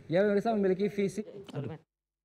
Ya, pemirsa memiliki visi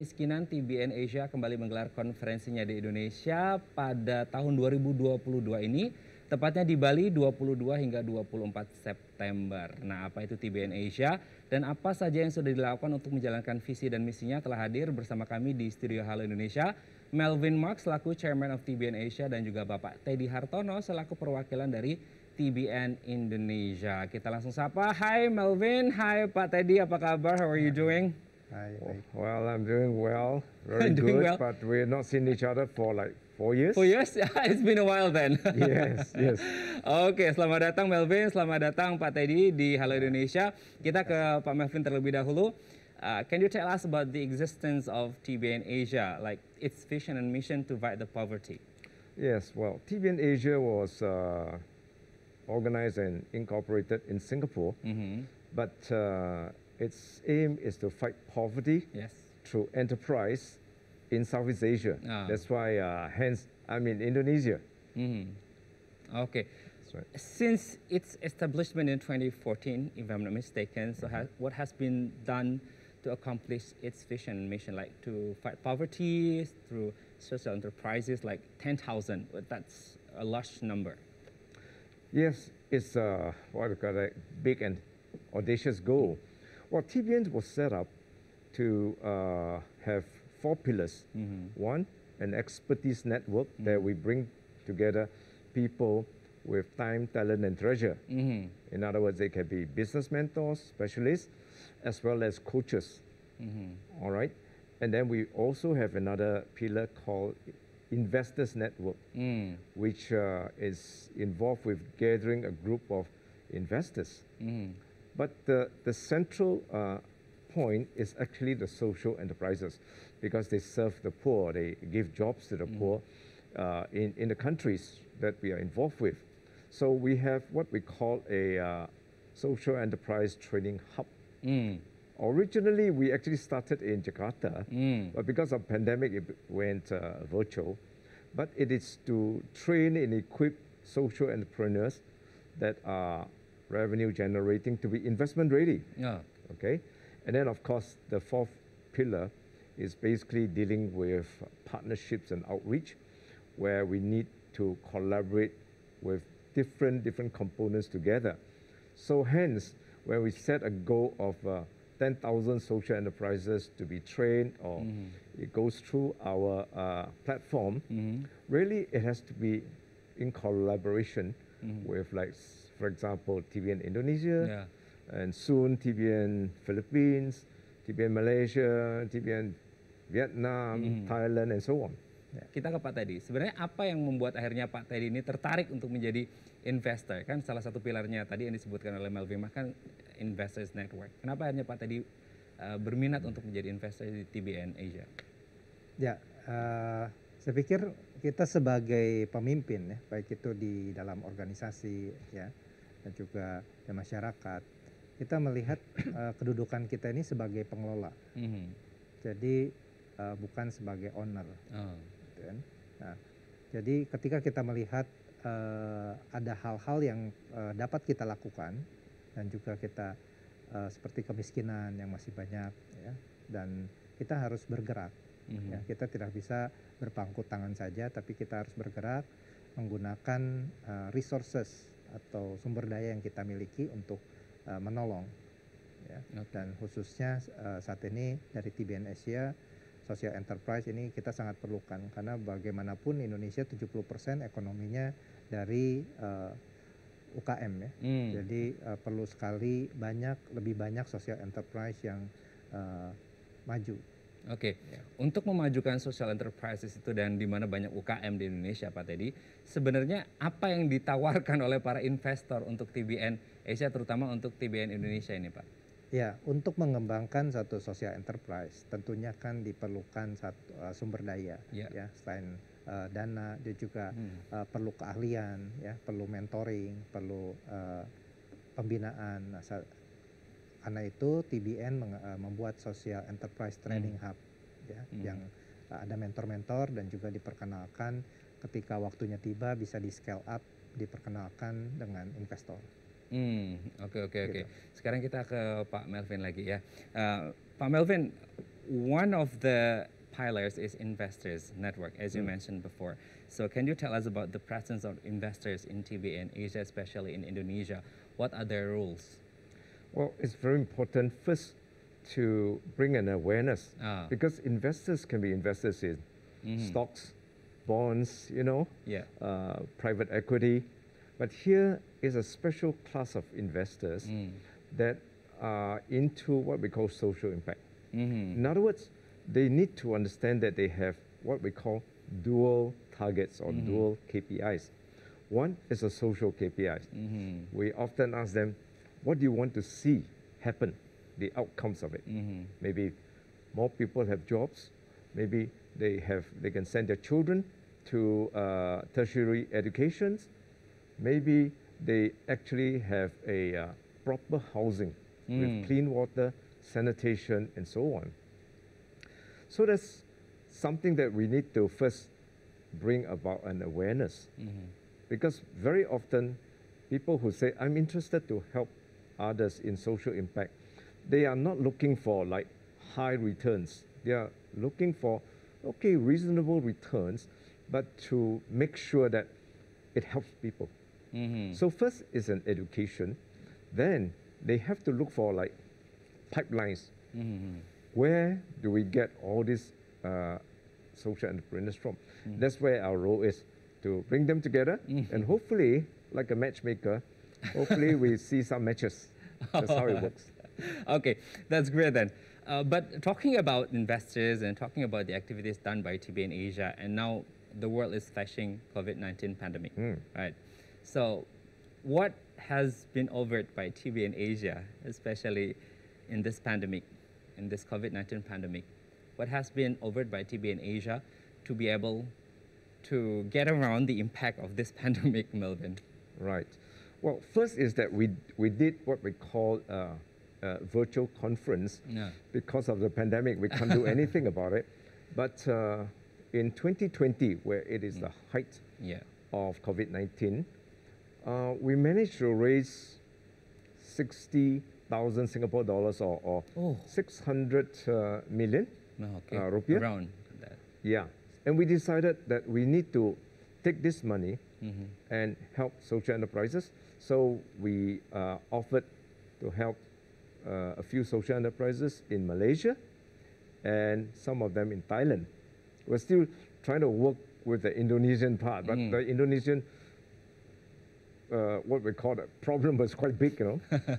Kemiskinan, TBN Asia kembali menggelar konferensinya di Indonesia pada tahun 2022 ini, tepatnya di Bali 22 hingga 24 September. Nah, apa itu TBN Asia dan apa saja yang sudah dilakukan untuk menjalankan visi dan misinya telah hadir bersama kami di Studio Halo Indonesia, Melvin Mark selaku Chairman of TBN Asia dan juga Bapak Teddy Hartono selaku perwakilan dari TBN Indonesia. Kita langsung sapa. Hai Melvin, hai Pak Teddy, apa kabar? How are you doing? Hi. Well, I'm doing well, very Doing good, well. but we're not seen each other for like 4 years. 4 years? It's been a while then. Yes, yes. Oke, selamat datang Melvin, selamat datang Pak Teddy di Halo Indonesia. Kita ke Pak Melvin terlebih dahulu. Can you tell us about the existence of TBN Asia, like its vision and mission to fight the poverty? Yes, well, TBN Asia was organized and incorporated in Singapore, but its aim is to fight poverty Yes. through enterprise in Southeast Asia. That's why, hence, I'm in Indonesia. Okay. That's right. Since its establishment in 2014, if I'm not mistaken, so what has been done to accomplish its vision and mission, like to fight poverty through social enterprises, like 10,000? That's a large number. Yes, it's what I call a big and audacious goal. Well, TBN was set up to have 4 pillars. One, an expertise network that we bring together people with time, talent, and treasure. In other words, they can be business mentors, specialists, as well as coaches. All right. And then we also have another pillar called investors network, which is involved with gathering a group of investors. But the central point is actually the social enterprises, because they serve the poor, they give jobs to the poor in the countries that we are involved with. So we have what we call a social enterprise training hub. Originally, we actually started in Jakarta, but because of pandemic, it went virtual. But it is to train and equip social entrepreneurs that are revenue generating to be investment ready. Okay. And then, of course, the 4th pillar is basically dealing with partnerships and outreach, where we need to collaborate with different components together. So hence, when we set a goal of 10,000 social enterprises to be trained, or it goes through our platform, really it has to be in collaboration with, like, for example, TBN Indonesia, and soon TBN Philippines, TBN Malaysia, TBN Vietnam, Thailand, and so on. Kita ke Pak Teddy. Sebenarnya apa yang membuat akhirnya Pak Teddy ini tertarik untuk menjadi investor? Kan salah satu pilarnya tadi yang disebutkan oleh Melvin kan Investors Network. Kenapa akhirnya Pak Teddy berminat untuk menjadi investor di TBN Asia? Ya, saya pikir kita sebagai pemimpin, ya, baik itu di dalam organisasi, ya, dan juga di masyarakat, kita melihat kedudukan kita ini sebagai pengelola. Jadi bukan sebagai owner. Gitu kan. Nah, jadi ketika kita melihat ada hal-hal yang dapat kita lakukan, dan juga kita seperti kemiskinan yang masih banyak, ya, dan kita harus bergerak. Ya, kita tidak bisa berpangku tangan saja, tapi kita harus bergerak menggunakan resources atau sumber daya yang kita miliki untuk menolong. Ya. Dan khususnya saat ini dari TBN Asia, social enterprise ini kita sangat perlukan, karena bagaimanapun Indonesia 70% ekonominya dari UKM, ya. Jadi perlu sekali lebih banyak social enterprise yang maju. Oke. Untuk memajukan social enterprises itu dan di mana banyak UKM di Indonesia, Pak Teddy, sebenarnya apa yang ditawarkan oleh para investor untuk TBN Asia, terutama untuk TBN Indonesia ini, Pak? Ya, untuk mengembangkan satu social enterprise tentunya kan diperlukan sumber daya, ya, selain dana, dia juga perlu keahlian, ya, perlu mentoring, perlu pembinaan. Nah, karena itu TBN membuat social enterprise training hub, ya, yang ada mentor-mentor dan juga diperkenalkan ketika waktunya tiba bisa di scale up, diperkenalkan dengan investor. Oke. Sekarang kita ke Pak Melvin lagi ya. Pak Melvin, one of the pillars is investors network, as you mentioned before. So can you tell us about the presence of investors in TBN Asia, especially in Indonesia? What are their roles? Well, it's very important first to bring an awareness because investors can be investors in stocks, bonds, Yeah. private equity. But here is a special class of investors that are into what we call social impact. In other words, they need to understand that they have what we call dual targets or dual KPIs. One is a social KPI. We often ask them, what do you want to see happen, the outcomes of it? Maybe more people have jobs, maybe they can send their children to tertiary educations, maybe they actually have a proper housing with clean water, sanitation, and so on. So that's something that we need to first bring about an awareness. Because very often, people who say, I'm interested to help others in social impact, they are not looking for like high returns. They are looking for, okay, reasonable returns, but to make sure that it helps people. So first is an education. Then they have to look for like pipelines. Where do we get all these social entrepreneurs from? That's where our role is, to bring them together and hopefully, like a matchmaker, hopefully we see some matches. That's how it works. Okay, that's great then. But talking about investors and talking about the activities done by TBN Asia, and now the world is facing COVID-19 pandemic, right? So what has been offered by TBN Asia, especially in this pandemic, in this COVID-19 pandemic? What has been offered by TBN Asia to be able to get around the impact of this pandemic, Melvin? Right. Well, first is that we did what we call a virtual conference. Because of the pandemic, we can't do anything about it. But in 2020, where it is the height of COVID-19, we managed to raise 60,000 Singapore dollars or 600 million rupiah. Around that. Yeah. And we decided that we need to take this money and help social enterprises. So we offered to help a few social enterprises in Malaysia and some of them in Thailand. We're still trying to work with the Indonesian part, but the Indonesian, what we call the problem was quite big,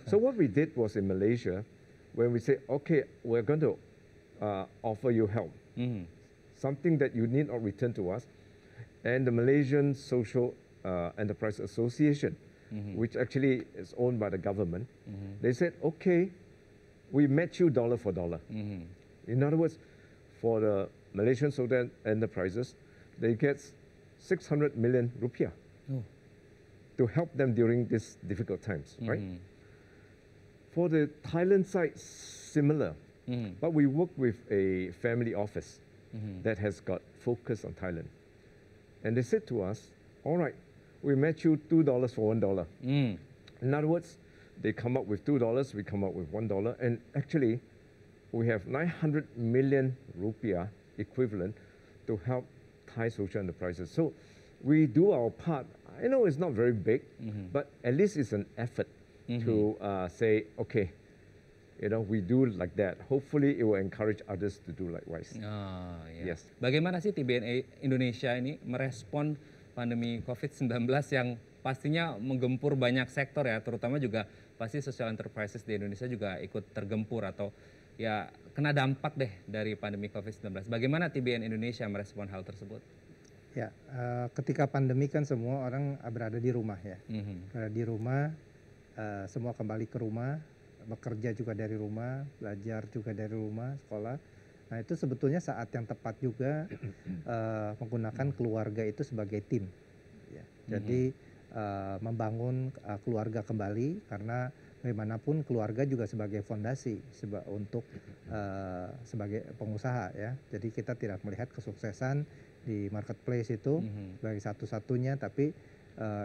So what we did was in Malaysia, when we say, okay, we're going to offer you help, something that you need not return to us, and the Malaysian Social Enterprise Association, which actually is owned by the government, they said, okay, we match you dollar for dollar. In other words, for the Malaysian social enterprises, they get 600 million rupiah to help them during these difficult times, right? For the Thailand side, similar, but we work with a family office that has got focus on Thailand. And they said to us, all right, we match you $2 for $1. In other words, they come up with $2, we come up with $1, and actually, we have 900 million rupiah equivalent to help Thai social enterprises. So we do our part. I know it's not very big, but at least it's an effort to say, okay, we do like that. Hopefully, it will encourage others to do likewise. Yes. Bagaimana sih TBN Indonesia ini merespon pandemi COVID-19 yang pastinya menggempur banyak sektor ya, terutama juga pasti social enterprises di Indonesia juga ikut tergempur atau ya kena dampak deh dari pandemi COVID-19. Bagaimana TBN Indonesia merespon hal tersebut? Ya, ketika pandemi kan semua orang berada di rumah ya. Berada di rumah, semua kembali ke rumah, bekerja juga dari rumah, belajar juga dari rumah, sekolah. Nah itu sebetulnya saat yang tepat juga menggunakan keluarga itu sebagai tim. Ya. Jadi membangun keluarga kembali karena bagaimanapun keluarga juga sebagai fondasi untuk sebagai pengusaha ya. Jadi kita tidak melihat kesuksesan di marketplace itu sebagai satu-satunya, tapi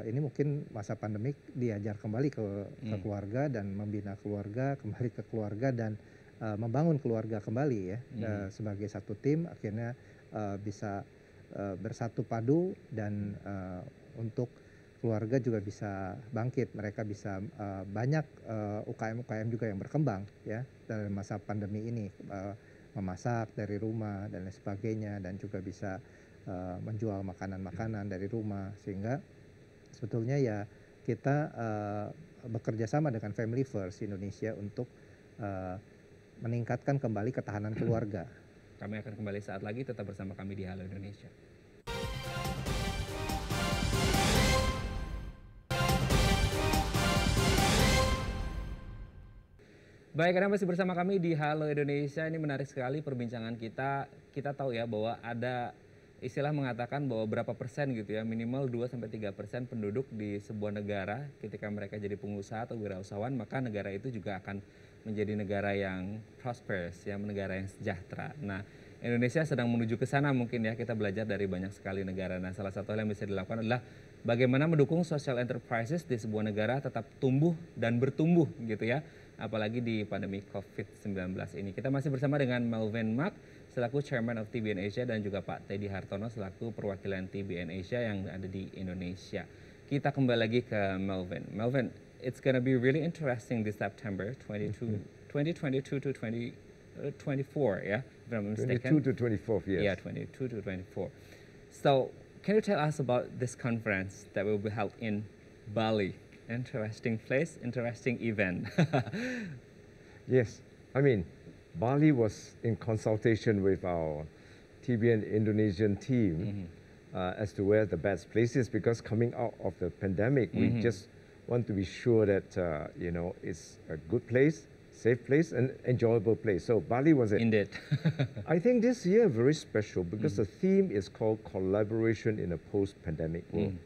ini mungkin masa pandemik diajar kembali ke keluarga dan membina keluarga, kembali ke keluarga dan membangun keluarga kembali ya, sebagai satu tim, akhirnya bisa bersatu padu dan untuk keluarga juga bisa bangkit, mereka bisa banyak UKM-UKM juga yang berkembang ya dalam masa pandemi ini, memasak dari rumah dan lain sebagainya, dan juga bisa menjual makanan-makanan dari rumah, sehingga sebetulnya ya kita bekerja sama dengan Family First Indonesia untuk meningkatkan kembali ketahanan keluarga. Kami akan kembali saat lagi, tetap bersama kami di Halo Indonesia. Baik, Anda masih bersama kami di Halo Indonesia. Ini menarik sekali perbincangan kita. Kita tahu ya bahwa ada istilah mengatakan bahwa berapa persen gitu ya, minimal 2-3% penduduk di sebuah negara ketika mereka jadi pengusaha atau wirausahawan, maka negara itu juga akan menjadi negara yang prosperous, ya, negara yang sejahtera. Nah, Indonesia sedang menuju ke sana mungkin ya, kita belajar dari banyak sekali negara. Nah, salah satu hal yang bisa dilakukan adalah bagaimana mendukung social enterprises di sebuah negara tetap tumbuh dan bertumbuh gitu ya, apalagi di pandemi COVID-19 ini. Kita masih bersama dengan Melvin Mak selaku Chairman of TBN Asia dan juga Pak Teddy Hartono selaku perwakilan TBN Asia yang ada di Indonesia. Kita kembali lagi ke Melvin. Melvin, it's gonna be really interesting this September 2022 to 2024, yeah, if I'm not mistaken. 22 to 24, yes. Yeah, 22 to 24. So, can you tell us about this conference that will be held in Bali? Interesting place, interesting event. Yes, I mean, Bali was in consultation with our TBN Indonesian team as to where the best place is, because coming out of the pandemic, we just want to be sure that, you know, it's a good place, safe place, and enjoyable place. So Bali was it. Indeed. I think this year very special because the theme is called collaboration in a post-pandemic world.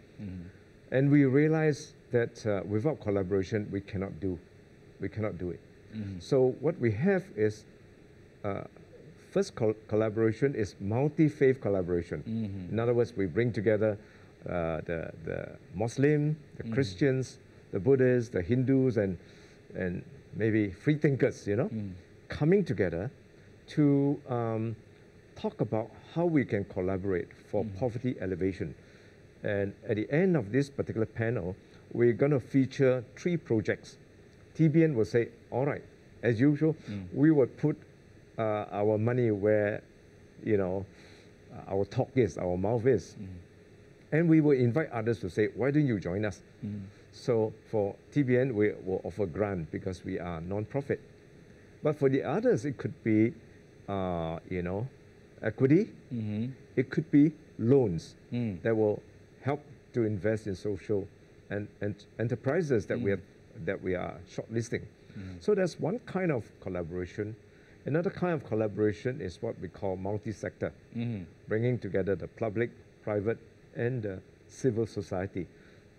And we realize that without collaboration, we cannot do it. So what we have is, first collaboration is multi-faith collaboration. In other words, we bring together the Muslim, the Christians, the Buddhists, the Hindus, and maybe free thinkers, you know, coming together to talk about how we can collaborate for poverty elevation. And at the end of this particular panel, we're going to feature 3 projects. TBN will say, all right, as usual, we would put our money where, you know, our talk is, our mouth is. And we will invite others to say, why don't you join us? So for TBN, we will offer grant because we are non-profit. But for the others, it could be, you know, equity. It could be loans that will help to invest in social and enterprises that we are shortlisting. So that's one kind of collaboration. Another kind of collaboration is what we call multi-sector, bringing together the public, private, and the civil society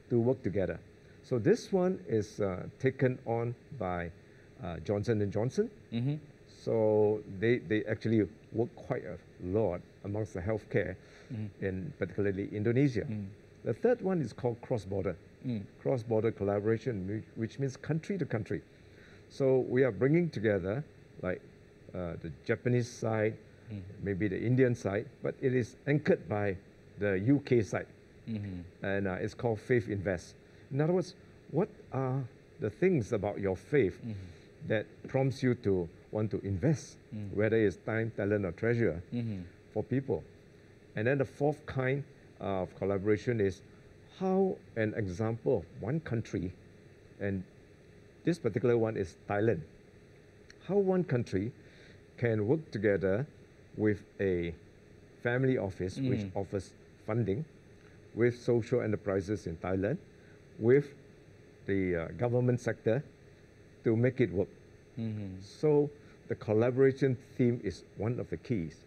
to work together. So this one is taken on by Johnson & Johnson. So they actually work quite a lot amongst the healthcare in particularly Indonesia. The third one is called cross-border. Cross-border collaboration, which means country to country. So we are bringing together like the Japanese side, maybe the Indian side, but it is anchored by the UK side. And it's called Faith Invest. In other words, what are the things about your faith that prompts you to want to invest, whether it's time, talent, or treasure for people? And then the fourth kind of collaboration is how an example of one country, and this particular one is Thailand, how one country can work together with a family office which offers funding, with social enterprises in Thailand, with the government sector to make it work. So the collaboration theme is one of the keys.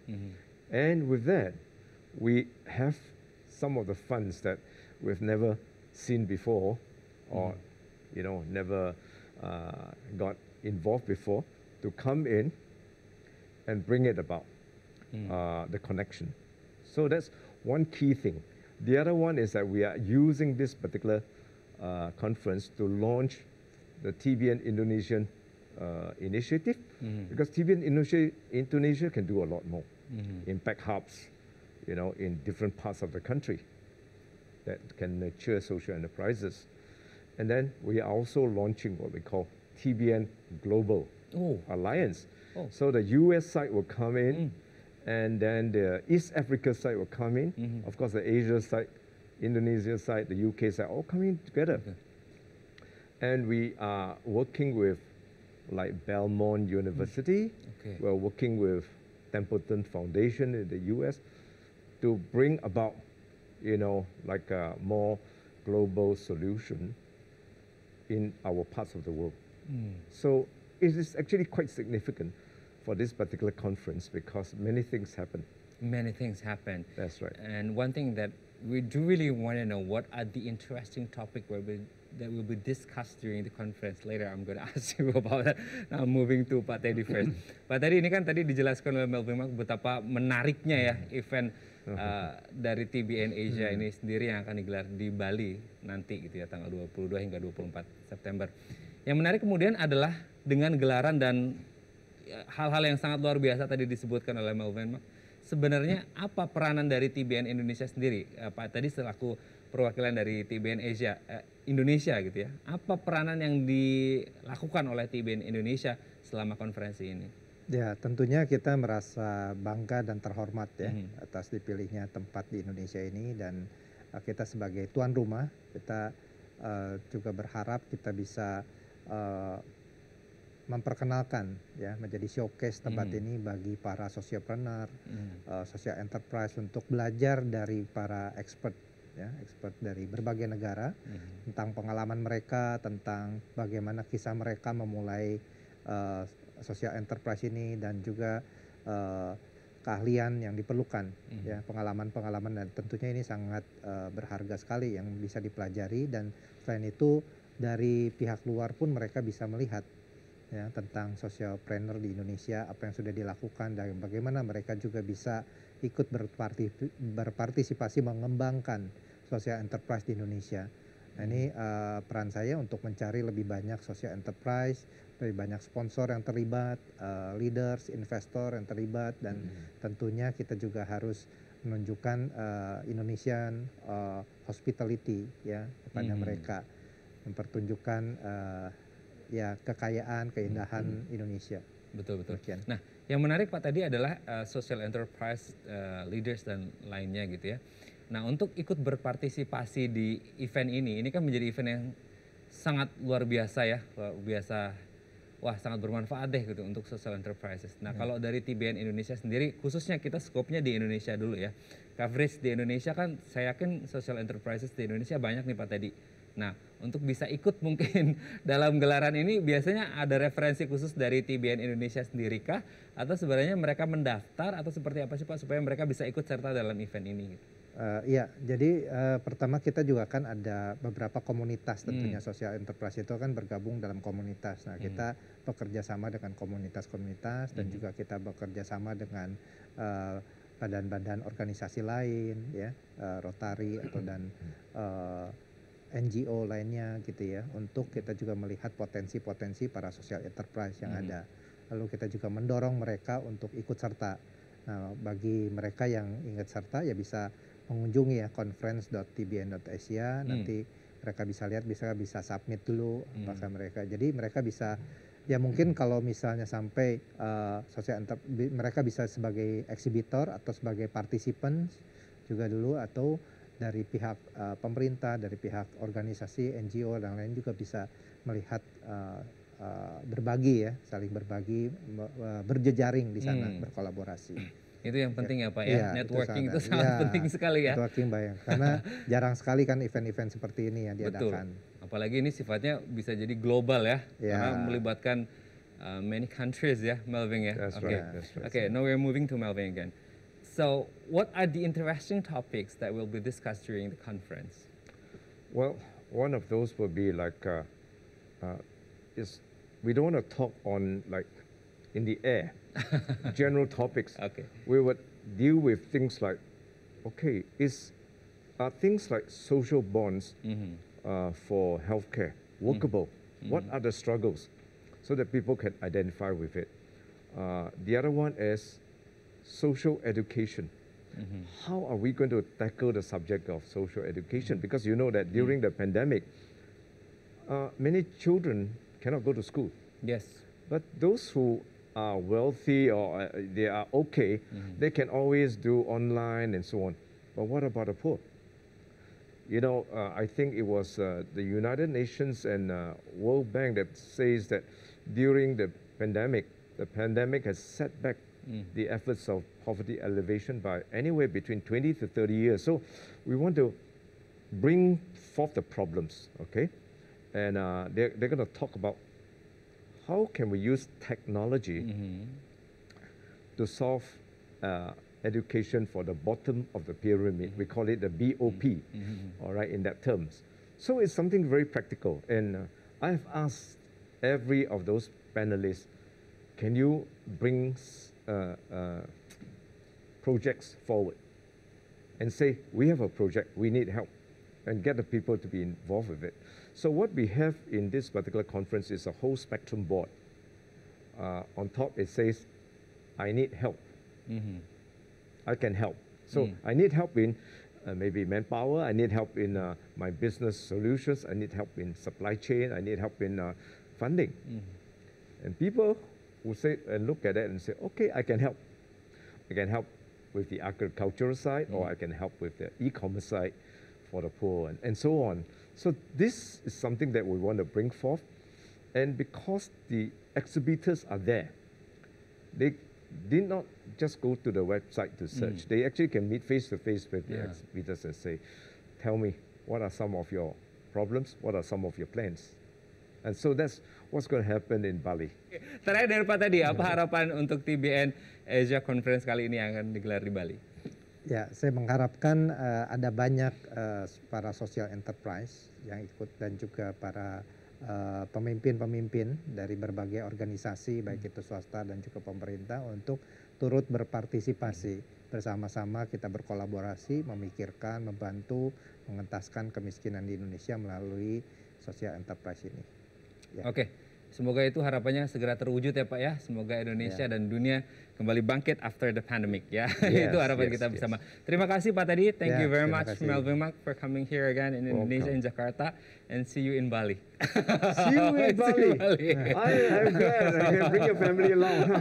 And with that, we have some of the funds that we've never seen before, or you know, never got involved before, to come in and bring it about, the connection. So that's one key thing. The other one is that we are using this particular conference to launch the TBN Indonesian initiative, because TBN Indonesia can do a lot more. Impact hubs, you know, in different parts of the country that can nurture social enterprises. And then we are also launching what we call TBN Global Alliance. So the US side will come in, and then the East Africa side will come in. Of course, the Asia side, Indonesia side, the UK side, all coming together. And we are working with like Belmont University. We're working with Templeton Foundation in the US to bring about, you know, like a more global solution in our parts of the world. So it is actually quite significant for this particular conference because many things happen. Many things happen. That's right. And one thing that we do really want to know, what are the interesting topics that will be discussed during the conference later? I'm going to ask you about that. Now moving to Pak Teddy first. Pak Teddy, ini kan tadi dijelaskan oleh Melvin Mark betapa menariknya ya event dari TBN Asia ini sendiri yang akan digelar di Bali nanti gitu ya, tanggal 22 hingga 24 September. Yang menarik kemudian adalah dengan gelaran dan hal-hal yang sangat luar biasa tadi disebutkan oleh Melvin Mark. Sebenarnya apa peranan dari TBN Indonesia sendiri? Pak tadi selaku perwakilan dari TBN Asia, Indonesia gitu ya. Apa peranan yang dilakukan oleh TBN Indonesia selama konferensi ini? Ya, tentunya kita merasa bangga dan terhormat ya atas dipilihnya tempat di Indonesia ini, dan kita sebagai tuan rumah, kita juga berharap kita bisa memperkenalkan ya, menjadi showcase tempat ini bagi para sociopreneur, social enterprise untuk belajar dari para expert ya, expert dari berbagai negara tentang pengalaman mereka, tentang bagaimana kisah mereka memulai social enterprise ini, dan juga keahlian yang diperlukan ya, pengalaman-pengalaman, dan tentunya ini sangat berharga sekali yang bisa dipelajari. Dan selain itu dari pihak luar pun mereka bisa melihat ya tentang socialpreneur di Indonesia, apa yang sudah dilakukan, dan bagaimana mereka juga bisa ikut berpartisipasi mengembangkan social enterprise di Indonesia. Nah, ini peran saya untuk mencari lebih banyak social enterprise, lebih banyak sponsor yang terlibat, leaders, investor yang terlibat, dan tentunya kita juga harus menunjukkan Indonesian hospitality ya kepada mereka, mempertunjukkan ya kekayaan, keindahan Indonesia. Betul. Demikian. Nah, yang menarik Pak tadi adalah social enterprise leaders dan lainnya gitu ya. Nah, untuk ikut berpartisipasi di event ini kan menjadi event yang sangat luar biasa ya, sangat bermanfaat deh gitu untuk social enterprises. Nah, kalau dari TBN Indonesia sendiri, khususnya kita skopnya di Indonesia dulu ya. Coverage di Indonesia kan saya yakin social enterprises di Indonesia banyak nih Pak tadi. Nah, untuk bisa ikut mungkin dalam gelaran ini biasanya ada referensi khusus dari TBN Indonesia sendiri kah? Atau sebenarnya mereka mendaftar atau seperti apa sih Pak supaya mereka bisa ikut serta dalam event ini? Gitu? Iya, jadi pertama kita juga kan ada beberapa komunitas, tentunya social enterprise itu kan bergabung dalam komunitas. Nah, kita bekerja sama dengan komunitas-komunitas dan juga kita bekerja sama dengan badan-badan organisasi lain, ya, Rotary atau dan NGO lainnya gitu ya, untuk kita juga melihat potensi-potensi para social enterprise yang ada. Lalu kita juga mendorong mereka untuk ikut serta. Nah, bagi mereka yang ingin serta ya bisa mengunjungi ya conference.tbn.asia, nanti mereka bisa lihat, bisa submit dulu apakah mereka. Jadi mereka bisa ya mungkin kalau misalnya sampai mereka bisa sebagai eksibitor atau sebagai participants juga dulu, atau dari pihak pemerintah, dari pihak organisasi NGO dan lain juga bisa melihat, berbagi ya, saling berbagi, berjejaring di sana, berkolaborasi. Itu yang penting ya Pak ya, networking itu sangat penting sekali ya. Networking banyak, karena jarang sekali kan event-event seperti ini yang diadakan. Betul. Apalagi ini sifatnya bisa jadi global ya, karena melibatkan many countries ya, Melvin ya. That's right. Okay, now we're moving to Melvin again. So, what are the interesting topics that will be discussed during the conference? Well, one of those will be like, we don't want to talk on like in the air, general topics. Okay. We would deal with things like, okay, are things like social bonds for healthcare workable? What are the struggles? so that people can identify with it. The other one is social education. How are we going to tackle the subject of social education? Because you know that during the pandemic, many children cannot go to school. Yes. But those who are wealthy or they are okay, they can always do online and so on. But what about the poor? You know, I think it was the United Nations and World Bank that says that during the pandemic has set back the efforts of poverty alleviation by anywhere between 20 to 30 years. So we want to bring forth the problems, okay? And they're going to talk about how can we use technology to solve education for the bottom of the pyramid. We call it the BOP, all right, in that terms. So it's something very practical. And I've asked every of those panelists, can you bring projects forward and say, we have a project, we need help, and get the people to be involved with it. So what we have in this particular conference is a whole spectrum board. On top it says, I need help. I can help. So I need help in maybe manpower, I need help in my business solutions, I need help in supply chain, I need help in funding. And people will say and look at it and say, okay, I can help. I can help with the agricultural side, or I can help with the e-commerce side for the poor, and so on. So this is something that we want to bring forth. And because the exhibitors are there, they did not just go to the website to search. They actually can meet face-to-face with the exhibitors and say, tell me, what are some of your problems? What are some of your plans? And so that's what's going to happen in Bali. Terakhir dari Pak tadi, apa harapan untuk TBN Asia Conference kali ini yang akan digelar di Bali? Ya, saya mengharapkan ada banyak para social enterprise yang ikut dan juga para pemimpin-pemimpin dari berbagai organisasi, baik itu swasta dan juga pemerintah, untuk turut berpartisipasi bersama-sama. Kita berkolaborasi, memikirkan, membantu mengentaskan kemiskinan di Indonesia melalui social enterprise ini. Ya. Oke, semoga itu harapannya segera terwujud ya Pak ya. Semoga Indonesia dan dunia kembali bangkit after the pandemic ya. Itu harapan kita bersama. Terima kasih Pak tadi. Thank you very much Melvin Mak for coming here again in Indonesia, in Jakarta, and see you in Bali. See you in Bali. I'm glad I can bring your family along.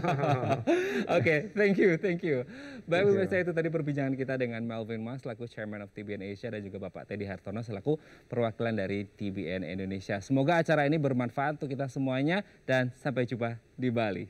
Oke, thank you. Baik, pemirsa, itu tadi perbincangan kita dengan Melvin Mak selaku Chairman of TBN Asia dan juga Bapak Teddy Hartono selaku perwakilan dari TBN Indonesia. Semoga acara ini bermanfaat untuk kita semuanya dan sampai jumpa di Bali.